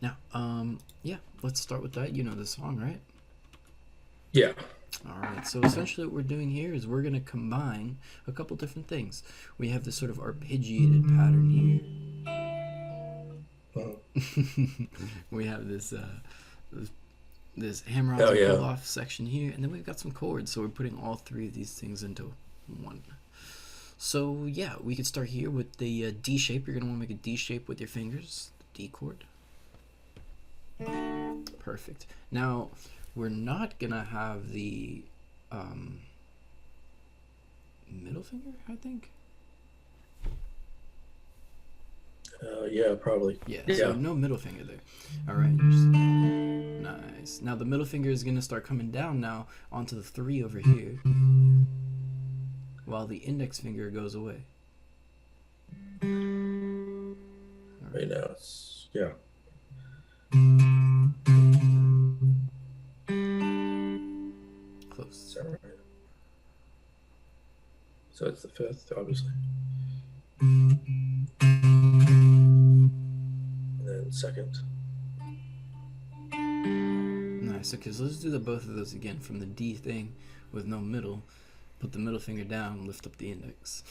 Now, yeah, let's start with that. You know the song, right? Yeah. All right. So essentially, what we're doing here is we're gonna combine a couple different things. We have this sort of arpeggiated pattern Mhm. here. We have this, this hammer-ons Oh and yeah. pull-off section here, and then we've got some chords. So we're putting all three of these things into one. So yeah, we could start here with the D shape. You're gonna want to make a D shape with your fingers, the D chord. Perfect. Now, we're not gonna have the um, middle finger, I think. Yeah, probably. Yeah, so Yeah. no middle finger there. All right, nice. Now the middle finger is gonna start coming down now onto the three over here, while the index finger goes away. All Right right, now it's yeah. Is close. that right? So it's the fifth, obviously. And then second. Nice. Okay, so let's do the both of those again from the D thing with no middle. Put the middle finger down, lift up the index.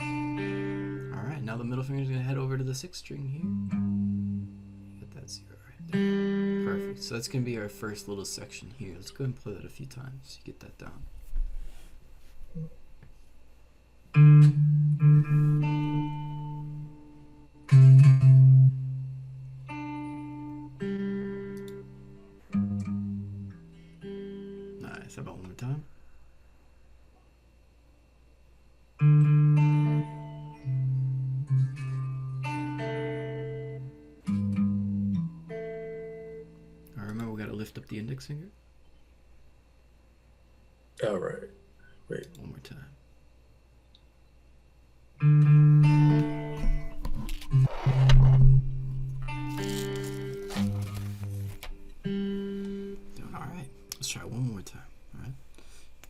All right, now the middle finger is gonna head over to the sixth string here. Get that zero right there. Perfect. So that's gonna be our first little section here. Let's go ahead and play that a few times. Get that down. Nice. How about one more time? All right, remember we gotta lift up the index finger. All right. Wait. One more time. Doing all right. Let's try one more time. All right.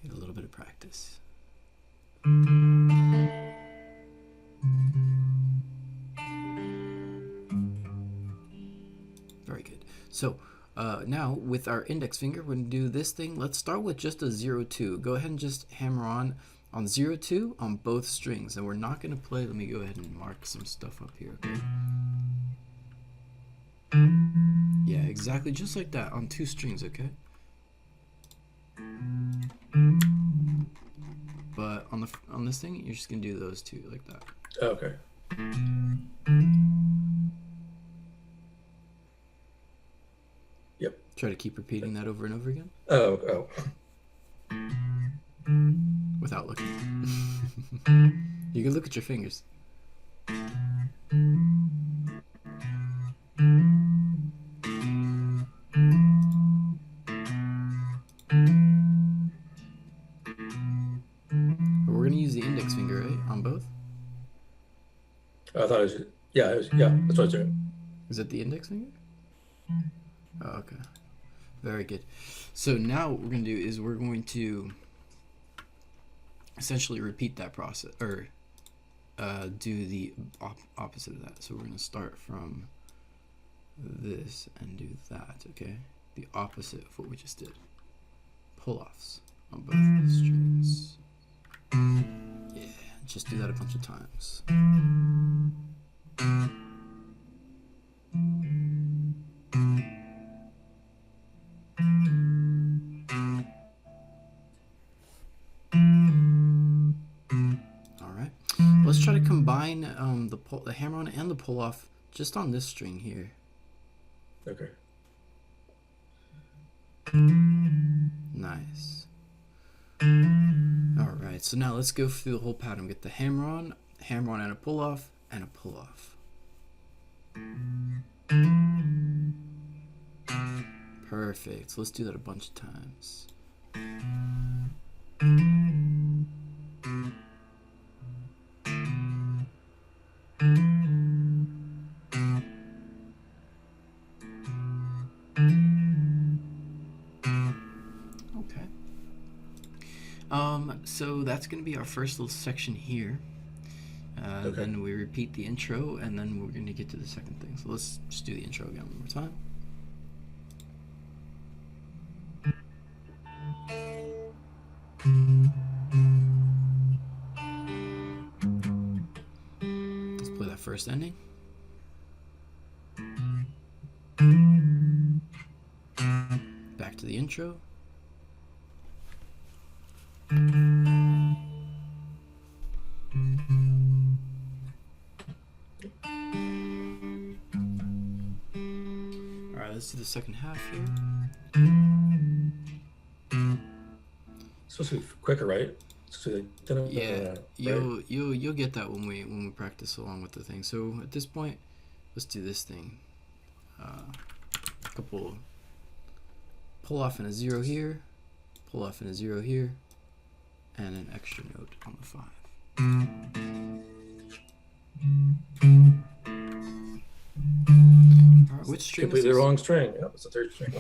Get a little bit of practice. Very good. So now with our index finger, we're gonna do this thing. Let's start with just a 0-2. Go ahead and just hammer on 0-2 on both strings, and we're not gonna play. Let me go ahead and mark some stuff up here. Okay. Yeah, exactly, just like that on two strings. Okay. But on this thing, you're just gonna do those two like that. Okay. Yep. Try to keep repeating that over and over again Oh. without looking. You can look at your fingers. But we're gonna use the index finger, right, on both. I thought it was yeah, yeah, that's what it's doing. Is that the index finger? Oh, okay. Very good. So now what we're going to do is we're going to essentially repeat that process, or do the opposite of that. So we're going to start from this and do that, okay? The opposite of what we just did. Pull-offs on both strings. Yeah, just do that a bunch of times. All right. Let's try to combine the hammer-on and the pull-off just on this string here. Okay. Nice. All right. So now let's go through the whole pattern. Get the hammer-on and a pull-off, and a pull-off. Perfect. So let's do that a bunch of times. so that's going to be our first little section here. Okay. Then we repeat the intro, and then we're going to get to the second thing. So let's just do the intro again one more time. Let's play that first ending. Back to the intro. Alright, let's do the second half here. It's supposed to be quicker, right? So Yeah, right? you'll get that when we practice along with the thing. So at this point, let's do this thing. A couple pull off and a 0 here, pull off and a 0 here, and an extra note on the 5. All right, which string? Completely wrong string. Yep, it's the third string.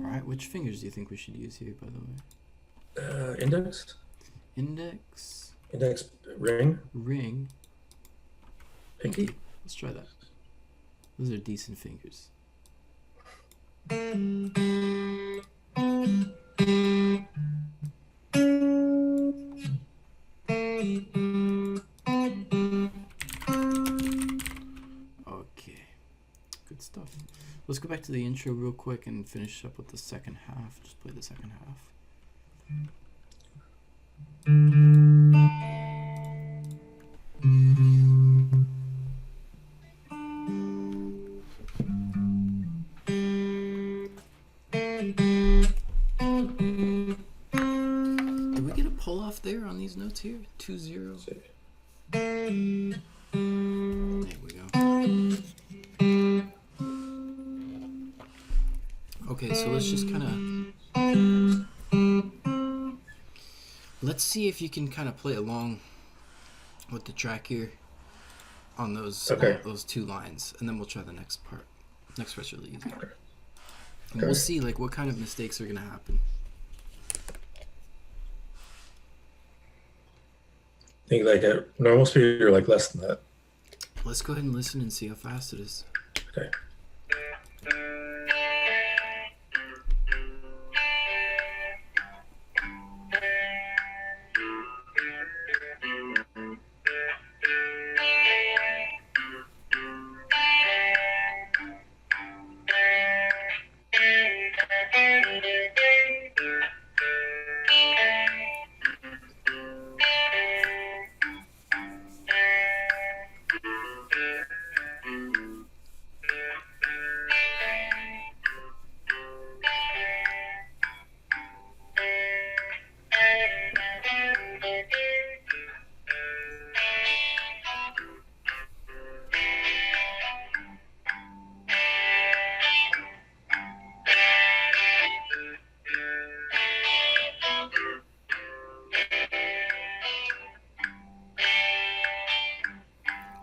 All right, which fingers do you think we should use here, by the way? Index. Index. Index, ring. Ring. Pinky. Let's try that. Those are decent fingers. Okay, good stuff. Let's go back to the intro real quick and finish up with the second half. Just play the second half. Did we get a pull off there on these notes here? 2-0. There we go. Okay, so let's just kind of let's see if you can kind of play along with the track here on those those 2 lines, and then we'll try the next part. Next part's really easy. Okay. And we'll see like what kind of mistakes are gonna happen. I think like at normal speed or like less than that. Let's go ahead and listen and see how fast it is. Okay.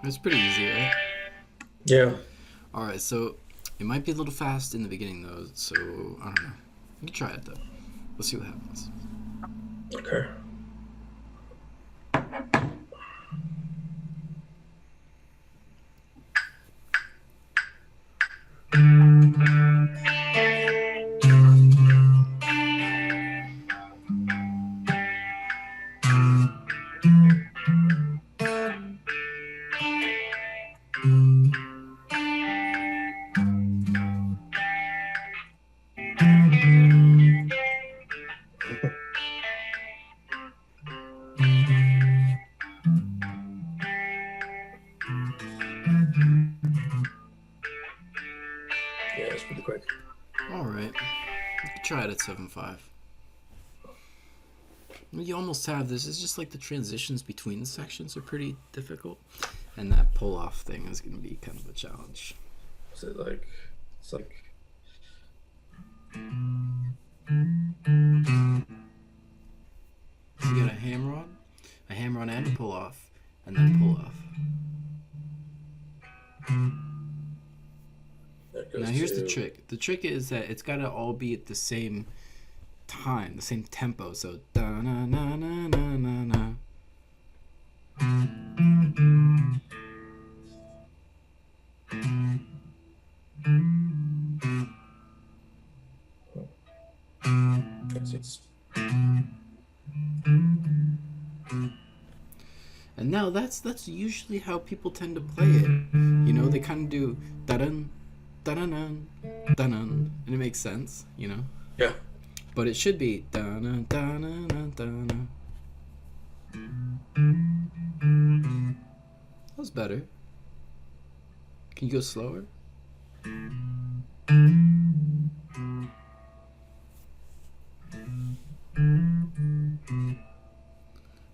It's pretty easy, right? Yeah. Alright, so it might be a little fast in the beginning though, so I don't know. We can try it though. We'll see what happens. Okay. Yeah, it's pretty quick. Alright. We can try it at 7-5. You almost have this. It's just like the transitions between the sections are pretty difficult. And that pull off thing is going to be kind of a challenge. Is it like, it's like, So you got a hammer on and a pull off, and then pull off. okay. it goes Now here's the to... trick. The trick is that it's got to all be at the same time, the same tempo. So da na na na na na na. It's, And now that's usually how people tend to play it. You know, they kind of do da dun da dun dun da dun, and it makes sense. You know, yeah. but it should be da na da na na da na. That was better. Can you go slower?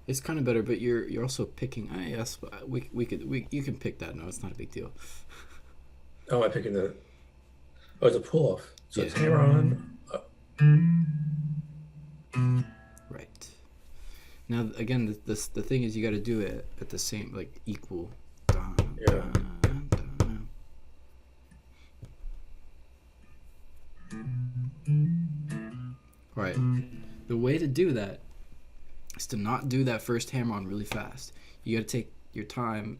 It's kind of better, but you're also picking. Yes, you can pick that. No, it's not a big deal. Oh, am I picking the... Oh, it's a pull-off. So Yeah. it's hammer on. Right. Now again, the thing is you got to do it at the same like equal. Dun, Yeah. dun, dun, dun. Right. The way to do that is to not do that first hammer on really fast. You got to take your time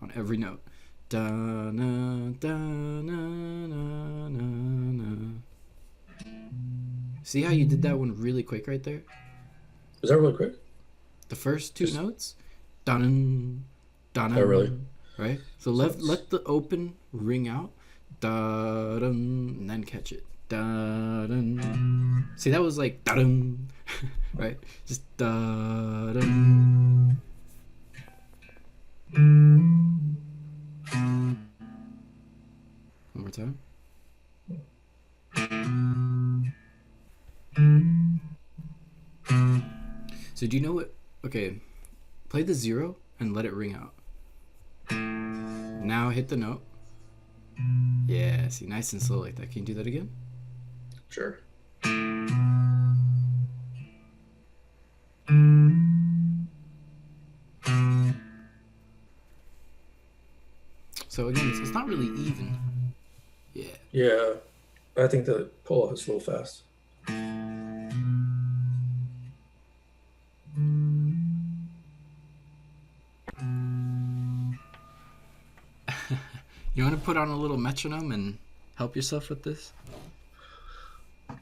on every note. Da na da na na na na. See how you did that one really quick right there? Was that really quick? The first two notes, dun dun. Oh, really? Right. So let the open ring out, da dun, and then catch it. Da dun. See, that was like da dun, right? Just da dun. One more time. So do you know what? Okay, play the 0 and let it ring out. Now hit the note. Yeah, see, nice and slow like that. Can you do that again? Sure. So again, it's not really even. Yeah. Yeah. I think the pull-off is a little fast. You want to put on a little metronome and help yourself with this?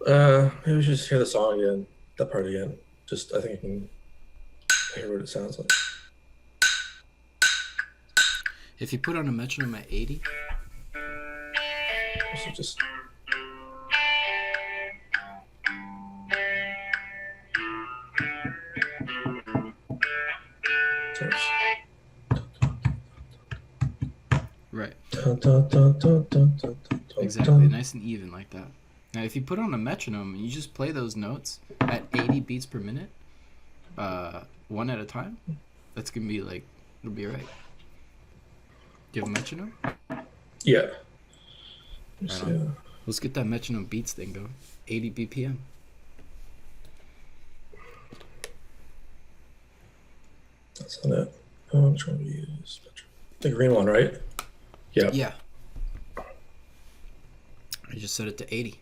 Maybe we should just hear the song again. That part again. Just, I think I can hear what it sounds like. If you put on a metronome at 80, So just... right? Dun, dun, dun, dun, dun, dun, dun, Exactly, nice and even like that. Now, if you put on a metronome and you just play those notes at 80 beats per minute, one at a time, that's gonna be like, it'll be alright. Do you have a metronome? Yeah. Right on. Let's get that metronome beats thing going. 80 BPM. That's not it. I'm trying to use the green one, right? Yeah. Yeah. I just set it to 80.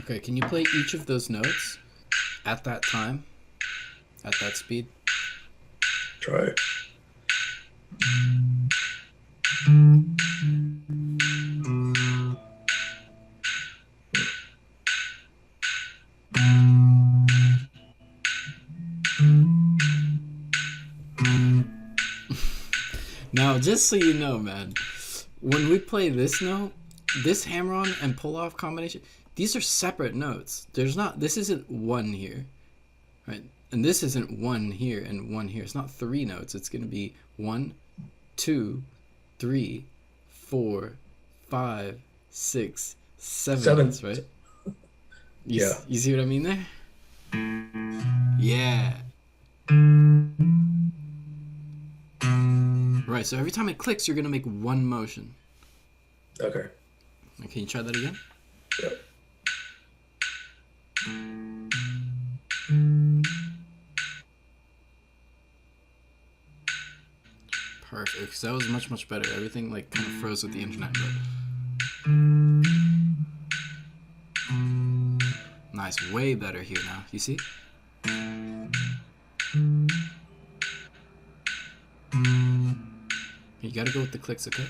Okay, can you play each of those notes at that time? At that speed? Try it. Now, just so you know, man, when we play this note, this hammer-on and pull-off combination, these are separate notes. This isn't one here, right? And this isn't one here and one here. It's not three notes. It's going to be 1, 2, 3, 4, 5, 6, 7 notes, right? You see what I mean there? Yeah. Right, so every time it clicks, you're going to make one motion. Okay. Can you try that again? Yep. Perfect. Because that was much, much better. Everything like kind of froze with the internet, but nice. Way better here now. You see? You gotta go with the clicks, okay?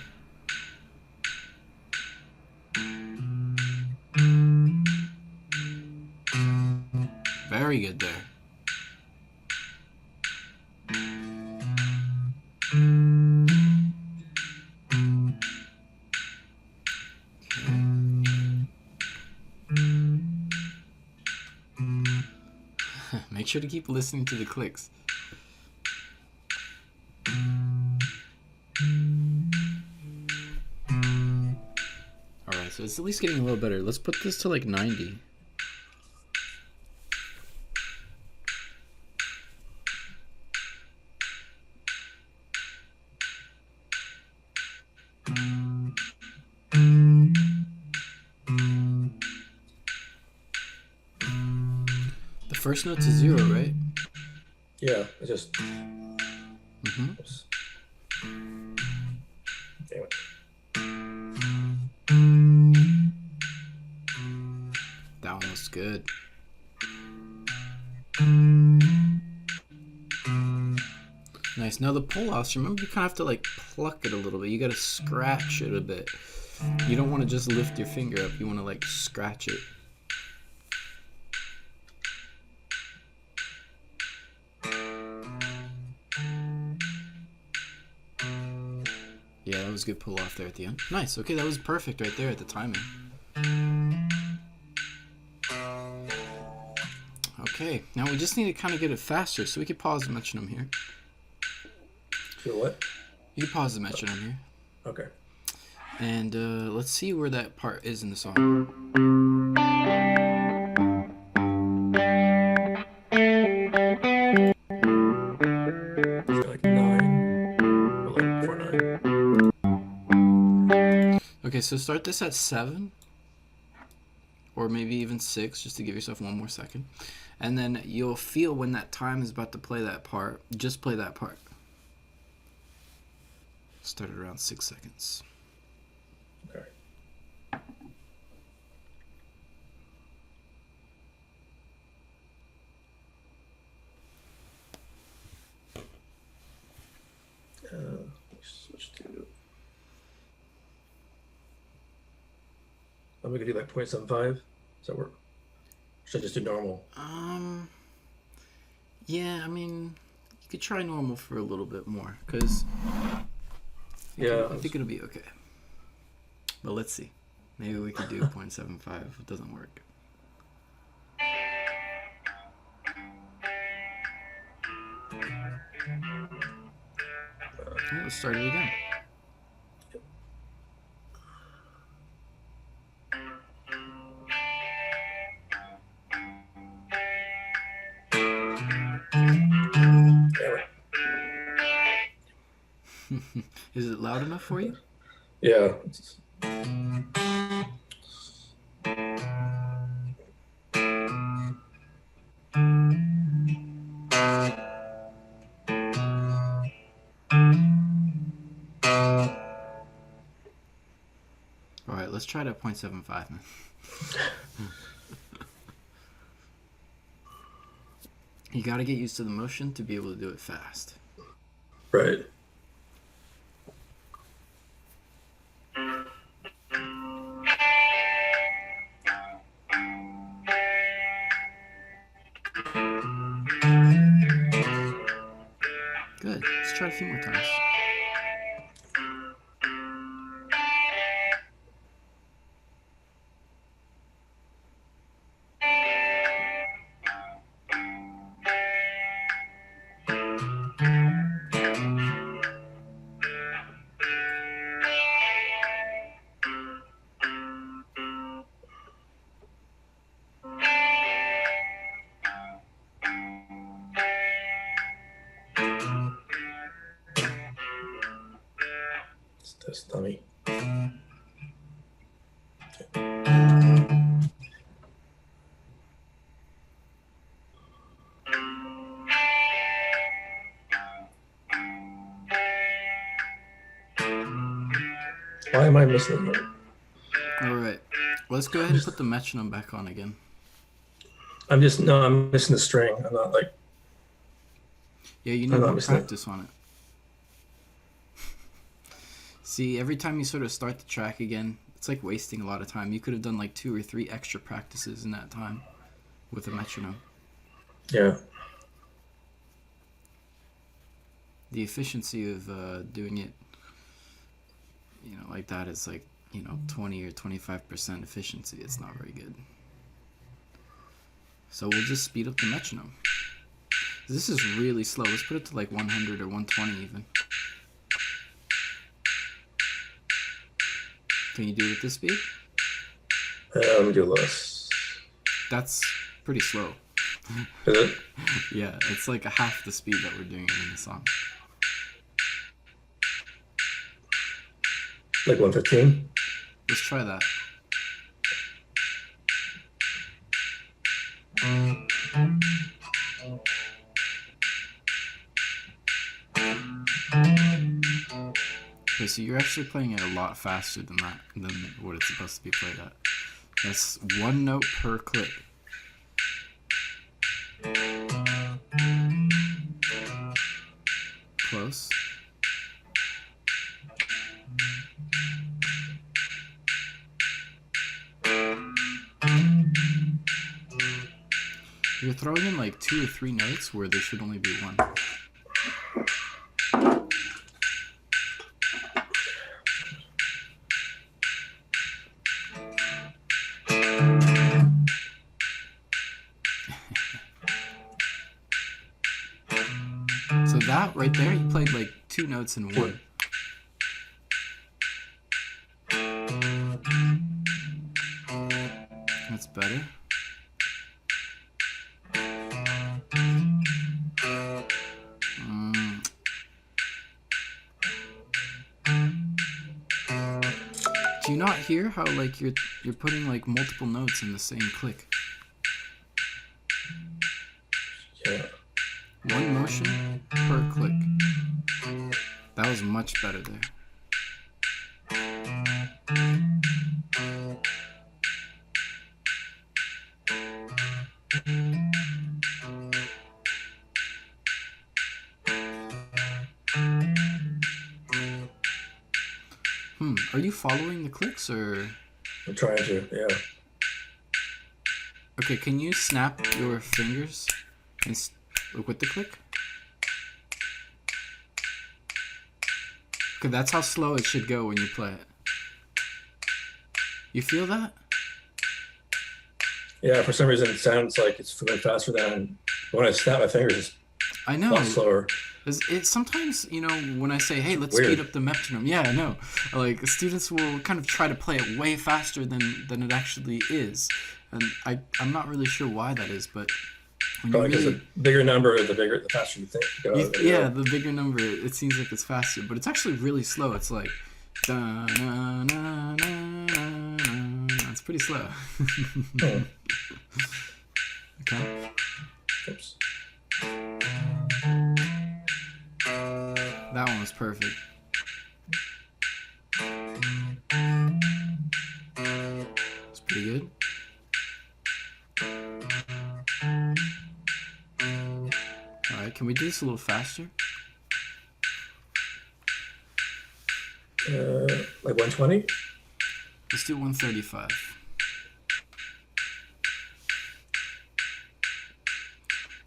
Very good there. Make sure to keep listening to the clicks. Alright, so it's at least getting a little better. Let's put this to like 90. The first note's a 0, right? Yeah, I just. Mm-hmm. Oops. Anyway. That one was good. Nice. Now the pull-offs, remember you kind of have to like pluck it a little bit. You gotta scratch it a bit. You don't want to just lift your finger up. You want to like scratch it. Yeah, that was a good pull-off there at the end. Nice. Okay, that was perfect right there at the timing. Okay, now we just need to kind of get it faster, so we can pause the metronome here. Do what? You can pause the metronome here. Okay. And let's see where that part is in the song. It's like 9. A little before 9. Okay, so start this at 7. Or maybe even 6, just to give yourself one more second. And then you'll feel when that time is about to play that part. Just play that part. Start at around 6 seconds. Okay. Switch to. I'm gonna do like 0.75. Does that work? Should I just do normal? Yeah, I mean, you could try normal for a little bit more, because I think it'll be okay. But let's see. Maybe we could do 0.75 if it doesn't work. Okay, let's start it again. Is it loud enough for you? Yeah. Alright, let's try it at 0.75, man. You gotta get used to the motion to be able to do it fast. Right. Good. Let's try it a few more times. Let's test dummy. Why am I missing it? All right, let's go ahead and put the metronome back on again. I'm just no, I'm missing the string. I'm not like Yeah, you I'm need not more missing it. practice on it. See, every time you sort of start the track again, it's like wasting a lot of time. You could have done like 2 or 3 extra practices in that time with a metronome. Yeah. The efficiency of doing it, like that is like, 20 or 25% efficiency. It's not very good. So we'll just speed up the metronome. This is really slow. Let's put it to like 100 or 120 even. Can you do it at this speed? Let me do less. That's pretty slow. Is it? Yeah, it's like a half the speed that we're doing it in the song. Like 115? Let's try that. Okay, so you're actually playing it a lot faster than what it's supposed to be played at. That's 1 note per click. Close. You're throwing in like 2 or 3 notes where there should only be 1. So that right there, you played like 2 notes in 1. That's better. Do you not hear how like you're putting like multiple notes in the same click? Yeah. 1 motion per click. That was much better there. Are you following the clicks or? I'm trying to, yeah. Okay, can you snap your fingers and with the click? Okay, that's how slow it should go when you play it. You feel that? Yeah, for some reason it sounds like it's going faster than when I snap my fingers. I It's know. a lot slower. It sometimes, when I say, hey, let's Weird. speed up the metronome. Yeah, I know. Like, students will kind of try to play it way faster than it actually is. And I'm not really sure why that is, but when Probably because the bigger number, the faster you think. Yeah, the bigger number, it seems like it's faster, but it's actually really slow. It's like, da, na, na, na, na, na. It's pretty slow. Okay. Oops. That one was perfect. It's pretty good. Alright, can we do this a little faster? Like 120? Let's do 135.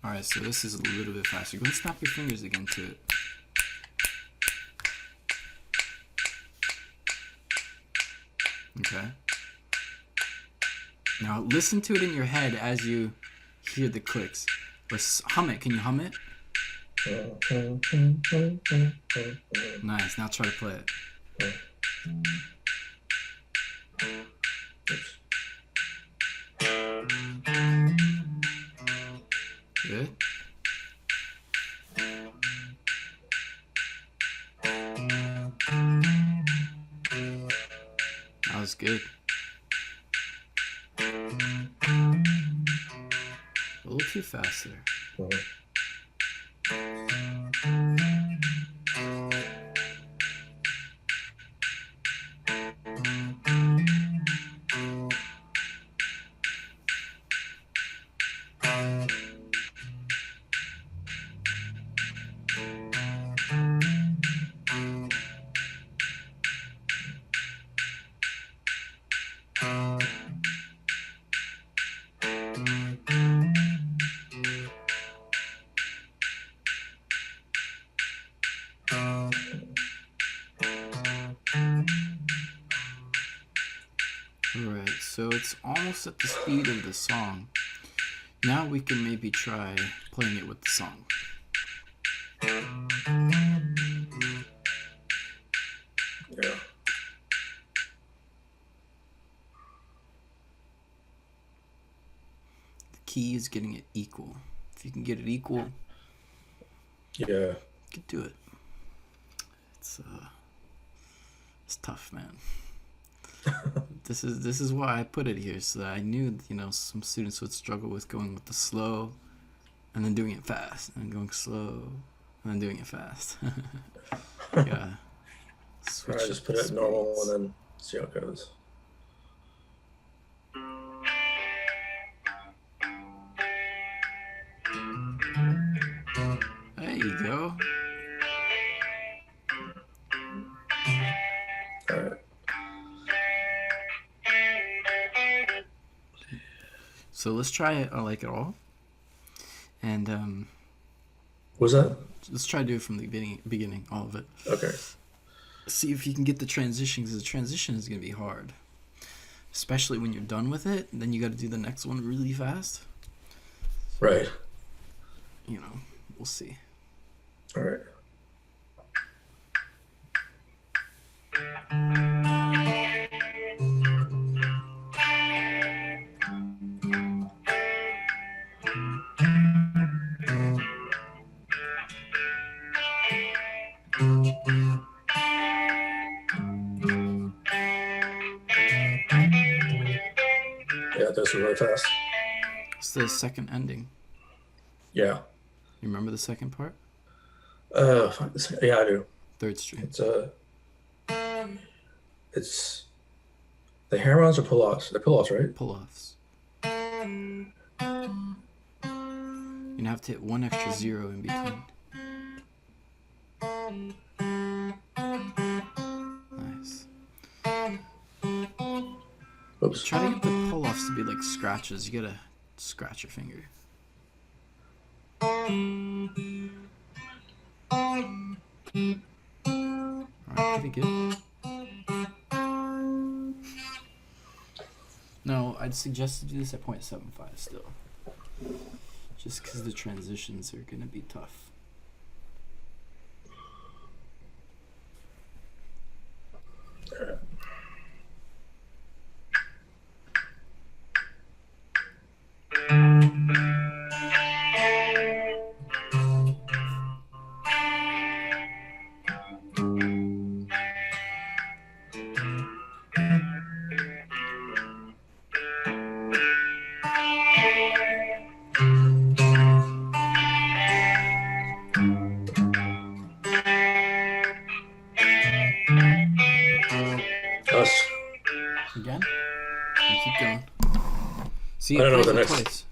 Alright, so this is a little bit faster. Go and snap your fingers again to it. Okay. Now listen to it in your head as you hear the clicks. Or hum it. Can you hum it? Nice. Now try to play it. Good. That was good. A little too fast there. it's almost at the speed of the song. Now we can maybe try playing it with the song. Yeah. The key is getting it equal. If you can get it equal, Yeah. you can do it. It's tough, man. This is why I put it here, so that I knew, some students would struggle with going with the slow and then doing it fast, and going slow and then doing it fast. Yeah. All right, just put it normal and then see how it goes. There you go. All right. So let's try it like it all, and What was that? let's try to do it from the beginning, all of it. Okay. See if you can get the transition, because the transition is going to be hard, especially when you're done with it. Then you got to do the next one really fast. Right. We'll see. All right. Yeah, those were really fast. It's the second ending. Yeah. You remember the second part? Yeah, I do. Third string. It's the hammer-ons or pull-offs? They're pull-offs, right? Pull-offs. You're gonna have to hit one extra zero in between. Nice. Oops. Try to get the pull-offs to be like scratches. You gotta scratch your finger. Alright, pretty good. No, I'd suggest to do this at 0.75 still. Just because the transitions are gonna be tough. Us. Again? You keep going. See, I it don't know what plays the it next- twice.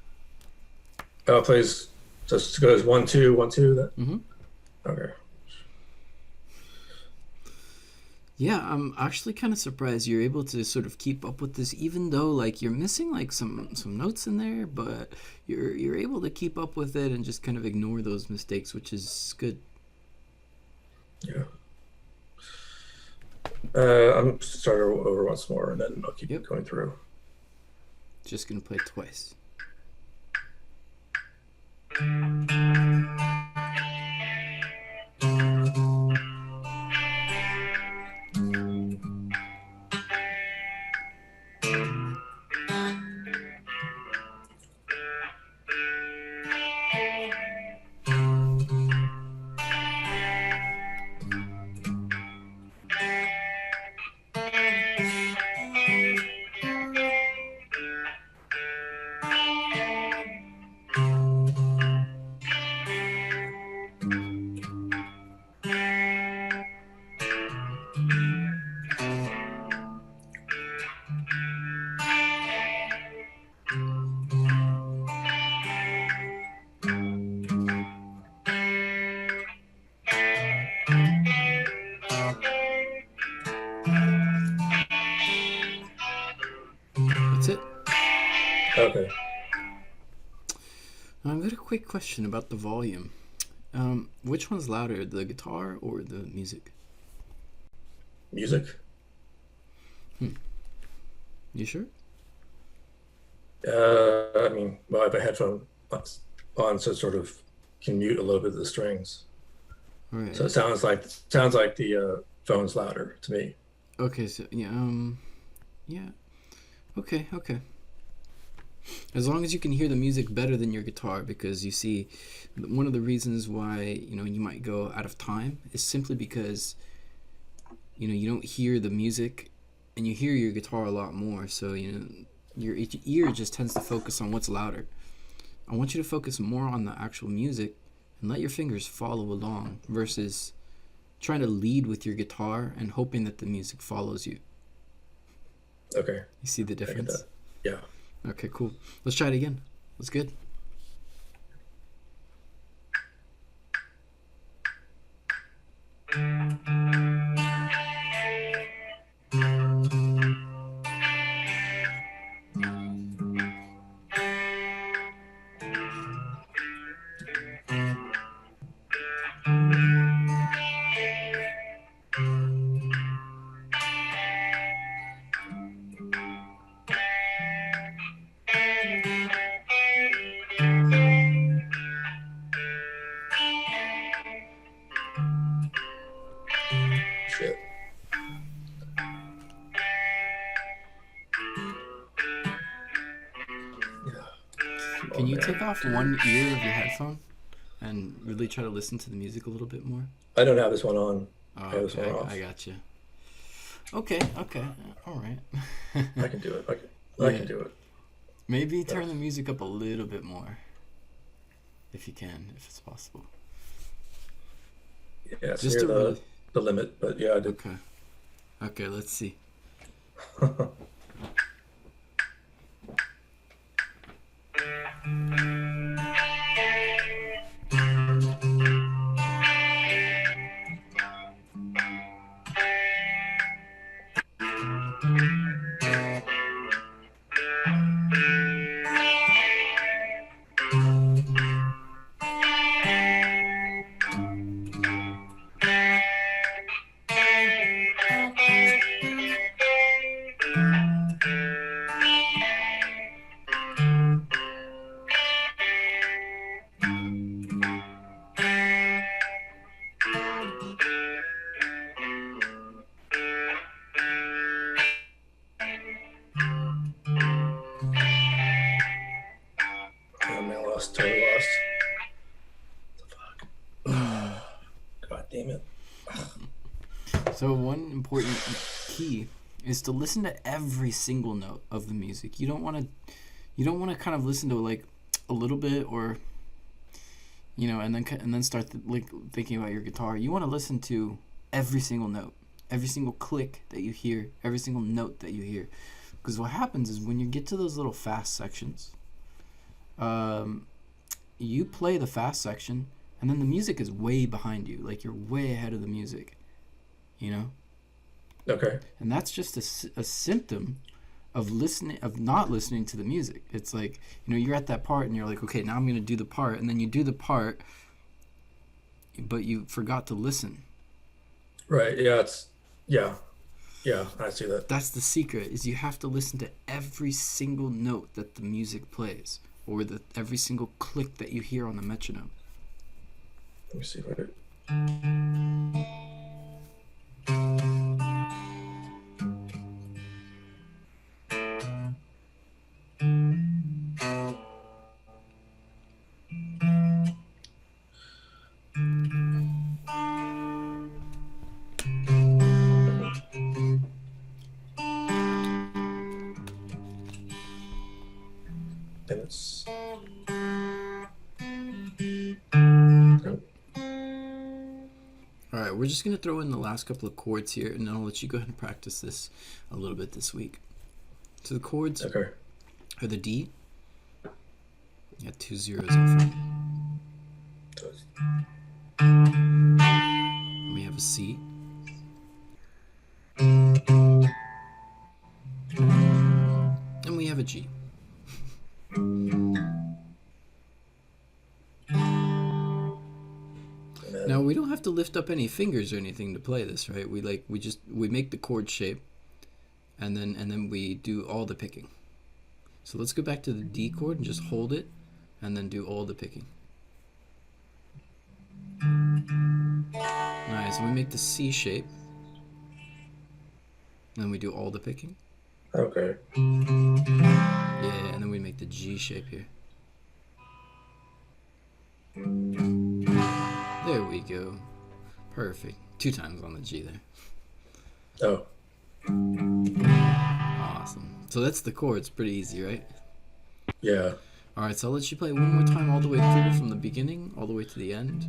Oh, it plays. Just goes 1 2 1 2. That. Mm-hmm. Okay. Yeah, I'm actually kind of surprised you're able to sort of keep up with this, even though like you're missing like some notes in there, but you're able to keep up with it and just kind of ignore those mistakes, which is good. Yeah. I'm starting over once more, and then I'll keep going through. Just gonna play it twice. That's it. Okay. I've got a quick question about the volume. Which one's louder, the guitar or the music? Music. You sure? I mean, well, I have a headphone on, so it sort of can mute a little bit of the strings. All So it right. sounds like the phone's louder to me. Okay. So yeah. Yeah. Okay. Okay. As long as you can hear the music better than your guitar, because you see, one of the reasons why you might go out of time is simply because you don't hear the music, and you hear your guitar a lot more. So your ear just tends to focus on what's louder. I want you to focus more on the actual music and let your fingers follow along versus trying to lead with your guitar and hoping that the music follows you. Okay, You see the I get difference? that. Yeah. Okay, cool. Let's try it again. That's good. Shit. Yeah. Come Can on, you man. take off one ear of your headphone and really try to listen to the music a little bit more? I don't have this one on. I Oh, have this one okay, I off. got you. Okay, okay, all right. I can do it. I Yeah, can do it. maybe Uh, turn the music up a little bit more if you can, if it's possible. yeah, it's Just near to really. the limit, but yeah, I did. Okay, okay, let's see. Oh man, lost. Totally lost. Mm. God damn it. So one important key is to listen to every single note of the music. You don't want to kind of listen to like a little bit, or and then start like thinking about your guitar. You want to listen to every single note, every single click that you hear, every single note that you hear. Because what happens is when you get to those little fast sections, um, you play the fast section, and then the music is way behind you. Like you're way ahead of the music, you know? Okay. And that's just a symptom of not listening to the music. It's like, you're at that part and you're like, okay, now I'm going to do the part. And then you do the part, but you forgot to listen. Right. Yeah. Yeah. Yeah. I see that. That's the secret, is you have to listen to every single note that the music plays, or every single click that you hear on the metronome. Let me see. Right. And it's. Oh, All right, we're just going to throw in the last couple of chords here, and then I'll let you go ahead and practice this a little bit this week. So the chords okay. are the D. You got 2 zeros in front. So it's, And we have a C. And we have a G. and then, Now we don't have to lift up any fingers or anything to play this, right? We make the chord shape, and then we do all the picking. So let's go back to the D chord and just hold it, and then do all the picking. Nice. And we make the C shape. And then we do all the picking. Okay. Yeah, and then we make the G shape here. There we go. Perfect. 2 times on the G there. Oh. Awesome. So that's the chords. Pretty easy, right? Yeah. Alright, so I'll let you play one more time all the way through from the beginning all the way to the end.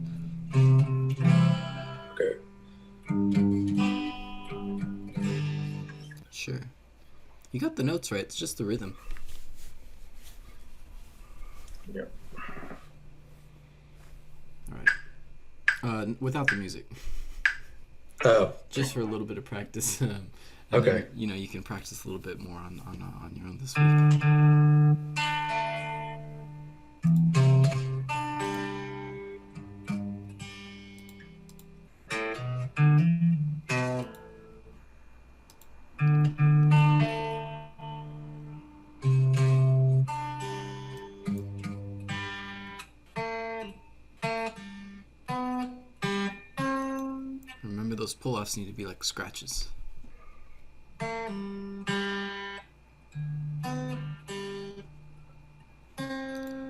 Okay. Sure. You got the notes right. It's just the rhythm. Yeah. Alright. Without the music. Oh. Just for a little bit of practice. And Okay. then, you know, you can practice a little bit more on your own this week. Remember, those pull-offs need to be like scratches.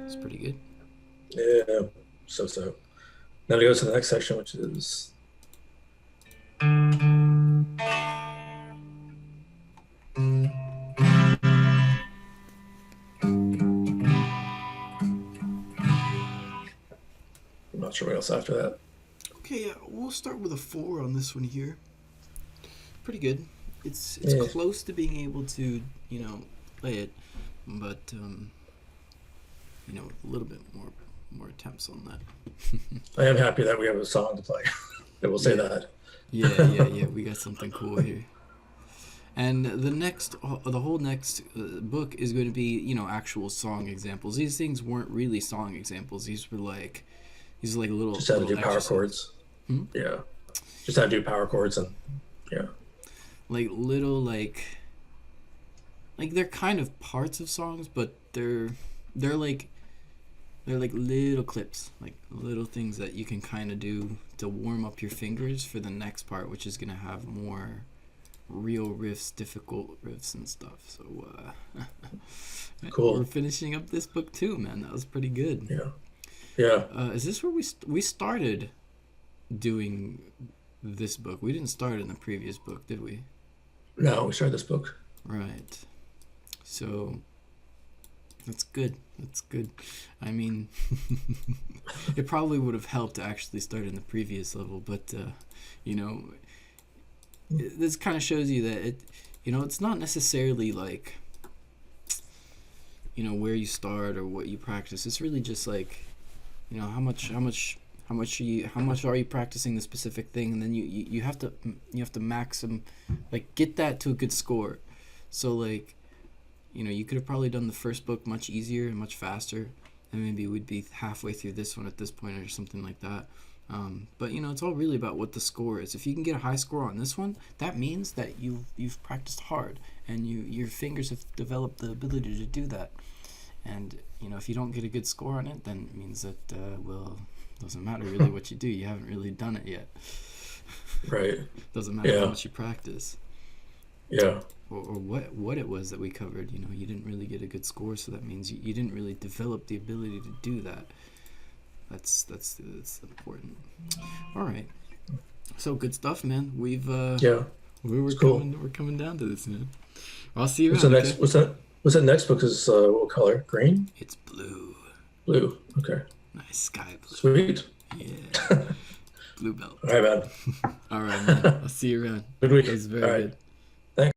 It's pretty good. Yeah. So. Now to go to the next section, which is. I'm not sure what else after that. Okay, yeah, we'll start with a 4 on this one here. Pretty good. It's Yeah. close to being able to, you know, play it, but you know, a little bit more attempts on that. I am happy that we have a song to play. I will say Yeah. that. Yeah. We got something cool here. And the whole next book is going to be, you know, actual song examples. These things weren't really song examples. These were like little. Just how to little do power exercises. chords. Hmm? Yeah. Just how to do power chords and yeah. Like little like they're kind of parts of songs, but they're like little clips, like little things that you can kind of do to warm up your fingers for the next part, which is gonna have more real riffs, difficult riffs and stuff. So Cool. we're finishing up this book too, man. That was pretty good. Yeah. Is this where we started doing this book? We didn't start in the previous book, did we? No, we started this book. Right. So that's good. That's good. I mean, it probably would have helped to actually start in the previous level, but you know, this kind of shows you that it's not necessarily like, you know, where you start or what you practice. It's really just like, you know, how much are you practicing the specific thing, and then you have to maximum, like, get that to a good score. So like, you know, you could have probably done the first book much easier and much faster, and maybe we'd be halfway through this one at this point or something like that. But you know, it's all really about what the score is. If you can get a high score on this one, that means that you've practiced hard, and your fingers have developed the ability to do that. And you know, if you don't get a good score on it, then it means that doesn't matter really what you do. You haven't really done it yet. Right. Doesn't matter how much you practice. Yeah. Or what it was that we covered. You know, you didn't really get a good score, so that means you didn't really develop the ability to do that. That's important. All right. So good stuff, man. We're cool. coming down to this, man. I'll see you What's around. the next? Okay? What's that next book? Is what color? Green? It's blue. Blue. Okay. Nice sky blue. Sweet. Yeah. Blue belt. All right, man. All right, man. I'll see you around. Good week. That was very All right. good.